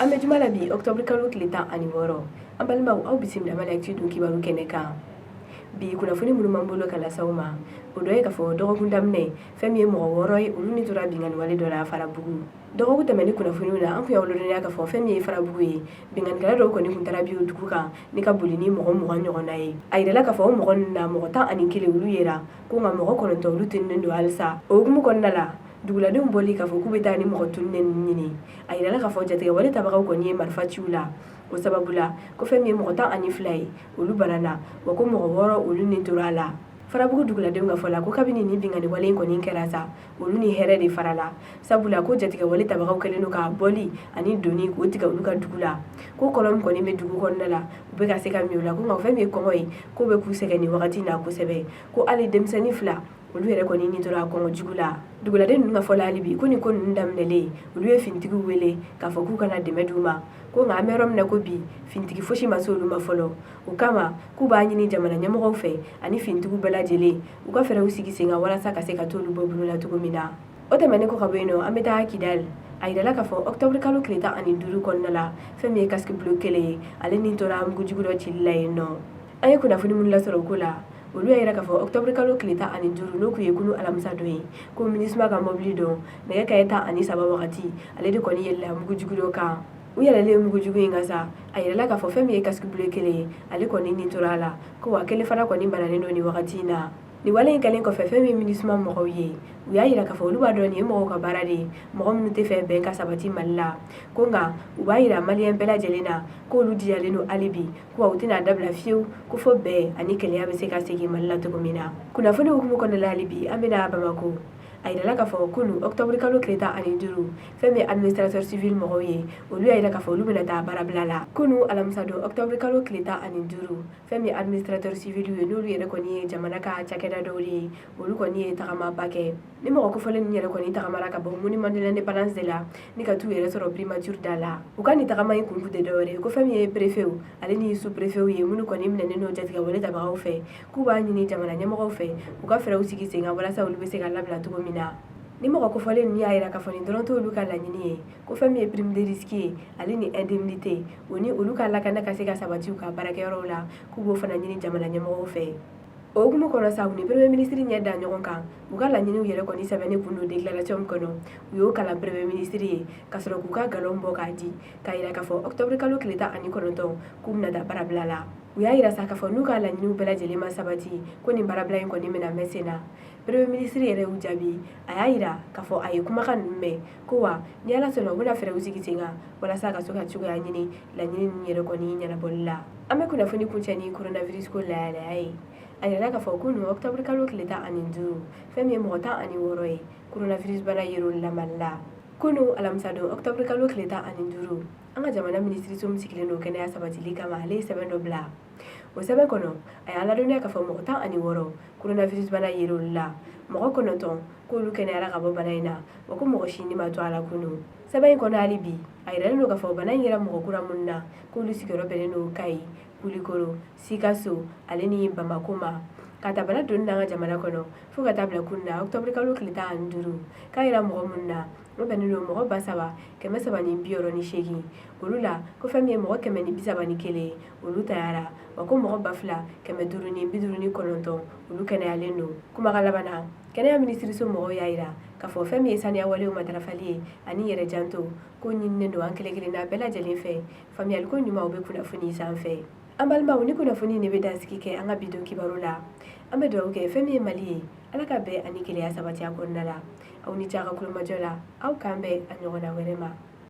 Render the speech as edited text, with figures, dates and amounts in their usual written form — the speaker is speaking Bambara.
An bɛ juma la bi octobre kalo tile 16 an balimaw aw bisimila malaki dun kibaru kɛnɛ kan bi kunnafoni minnu man bolo kala saw ma o dɔ ye ka fɔ dɔgɔkun daminɛ fɛn min ye mɔgɔ 6 ye olu ni tora bingani wale dɔ la Farabugu dɔgɔkun tɛmɛni kunnafoniw la an kun y'aw ladɔnniya ka fɔ fɛn min ye Farabugu ye binganikɛla dɔw kɔni kun taara bi o dugu kan ni ka boli ni mɔgɔ 20 ɲɔgɔnna ye a yirala ka fɔ o mɔgɔ ninnu na mɔgɔ 11 olu yera ko nka mɔgɔ 9 olu tinen don halisa o hukumu kɔnɔna la duguladenw bɔli k'a fɔ k'u bɛ taa ni mɔgɔ tununnen ninnu ɲini a yirala k'a fɔ jatigɛ wale tabagaw kɔni ye marifa ciw la o sababu la ko fɛn min ye mɔgɔ 12 ye olu banana wa ko mɔgɔ 6 olu ni tora a la Farabugu duguladenw ka fɔ la ko kabini ni bingani wale in kɔni kɛra sa olu ni hɛrɛ de farala sabula ko jatigɛ wale tabagaw kɛlen don ka bɔli ani doni k'o tigɛ olu ka dugu la ko kɔlɔn min kɔni bɛ dugu kɔnɔna la u bɛ ka se ka min o la ko nka fɛn min ye kɔngɔ ye ko bɛ k'u sɛgɛn nin wagati in na kosɛbɛ ko hali denmisɛnnin 2 olu yɛrɛ kɔni ni tora kɔngɔ jugu la duguladen ninnu ka fɔ la hali bi ko ni ko ninnu daminɛlen olu ye finitigiw wele k'a fɔ k'u kana dɛmɛ d'u ma ko nka an bɛ yɔrɔ min na ko bi finitigi fosi ma se olu ma fɔlɔ o kama k'u b'a ɲini jamana ɲɛmɔgɔw fɛ ani finitigiw bɛɛ lajɛlen u ka fɛɛrɛw sigi sen kan walasa ka se ka to olu bɔ bolo la cogo min na o tɛmɛnen kɔ ka bɔ yen nɔ an bɛ taa Kidal a yirala k'a fɔ octobre kalo tile 15 kɔnɔna la fɛn min ye casque bleu kelen ye ale ni tora mugujugu dɔ cili la yen nɔ an ye kunnafoni minnu lasɔrɔ o ko la olu y'a yira k'a fɔ octobre kalo tile 15 n'o kun ye kunu alamisa don ye ko MINUSMA ka mobili dɔn nɛgɛ kanɲɛ 13 wagati ale de kɔni yɛlɛla mugujugu dɔ kan u yɛlɛlen mugujugu in kan sa a yirala k'a fɔ fɛn min ye casque bleu kelen ye ale kɔni ni tora a la ko wa kelen fana kɔni bananen don nin wagati in na nin wale in kɛlen kɔfɛ fɛn min MINUSMA mɔgɔw ye u y'a yira k'a fɔ olu b'a dɔn nin ye mɔgɔw ka baara de ye mɔgɔ minnu tɛ fɛ bɛn ka sabati Mali la ko nka u b'a yira maliyɛn bɛɛ lajɛlen na k'olu diyalen don hali bi ko wa u tɛna dabila fiyewu ko fo bɛn ani kelenya bɛ se ka segin Mali la cogo min na kunnafoni hukumu kɔnɔna la hali bi an bɛna Bamako a yirala k'a fɔ kunu octobre kalo tile 15 fɛn min administrateur civil mɔgɔw ye olu y'a yira k'a fɔ olu bɛna taa baarabila la kunu alamisa don octobre kalo tile 15 fɛn min administrateur civil ye n'olu yɛrɛ kɔni ye jamana ka cakɛda dɔw ye olu kɔni ye tagamaba kɛ ni mɔgɔ kofɔlen ninnu yɛrɛ kɔni tagamara ka bɔ monument de l'indépendance de la ni ka t'u yɛrɛ sɔrɔ primature da la u ka nin tagama in kun tɛ dɔwɛrɛ ko fɛn min ye préfet ale ni sous préfet ye minnu kɔni minɛnen don jatigɛ wale tabagaw fɛ k'u b'a ɲini jamana ɲɛmɔgɔw fɛ u ka fɛɛrɛw sigi sen kan walasa olu bɛ se ka labila cogo min na ni mɔgɔ kofɔlen ninnu y'a yira k'a fɔ nin dɔrɔn t'olu ka laɲini ye ko fɛn min ye prime de risque ye ale ni indemnité o ni olu ka lakana ka se ka sabati u ka baarakɛyɔrɔw la k'u b'o fana ɲini jamana ɲɛmɔgɔw fɛ o hukumu kɔnɔ sa u ni premier ministre ɲɛ da ɲɔgɔn kan u ka laɲiniw yɛrɛ kɔni sɛbɛnnen kun don déclaration min kɔnɔ u y'o kalan premier ministre ye ka sɔrɔ k'u ka galon bɔ k'a di k'a yira k'a fɔ octobre kalo tile 19 k'u bɛna taa baarabila la u y'a yira sa k'a fɔ n'u ka laɲiniw bɛɛ lajɛlen ma sabati ko nin baarabila in kɔni bɛna mɛn sen na premier ministre yɛrɛ y'u jaabi a y'a yira k'a fɔ a ye kumakan ninnu mɛn ko wa ni ala sɔnna u bɛna fɛɛrɛw sigi sen kan walasa ka se ka cogoya ɲini laɲini ninnu yɛrɛ kɔni ɲɛnabɔli la an bɛ kunnafoni kuncɛ ni coronavirus ko layalaya ye a yirala k'a fɔ kunu octobre kalo tile 15 fɛn min ye mɔgɔ 16 ye coronavirus bana yer'olu la Mali la kunu alamisa don octobre kalo tile 15 an ka jamana minisiriso min sigilen don kɛnɛya sabatili kama ale ye sɛbɛn dɔ bila o sɛbɛn kɔnɔ a y'a ladɔnniya k'a fɔ mɔgɔ 16 coronavirus bana yer'olu la mɔgɔ 9 k'olu kɛnɛyara ka bɔ bana in na wa ko mɔgɔ si ma to a la kunu sɛbɛn in kɔnɔ hali bi a yiralen don k'a fɔ bana in yera mɔgɔ kura minnu na k'olu sigiyɔrɔ bɛnnen don Kayi Kulikoro Sikaso ale ni Bamako ma ka ta bana donni n'an ka jamana kɔnɔ fo ka taa bila kun na octobre kalo tile 15 k'a yira mɔgɔ minnu na o bɛnnen don mɔgɔ 3,368 olu la ko fɛn min ye mɔgɔ 131 olu tayara wa ko mɔgɔ 2,559 olu kɛnɛyalen don kumakan laban na kɛnɛya minisiriso mɔgɔw y'a yira k'a fɔ fɛn min ye saniya walew matarafali ye ani yɛrɛ janto ko ɲininen don an kelen-kelenna bɛɛ lajɛlen fɛ faamuyaliko ɲumanw bɛ kunnafoni sanfɛ an balimaw ni kunnafoni ne bɛ dansigi kɛ an ka bidon kibaru la an bɛ dugawu kɛ fɛn min ye Mali ye ala ka bɛn ani kelenya sabati a kɔnɔna la aw ni ce a ka kulomajɔ la aw k'an bɛn a ɲɔgɔnna wɛrɛ ma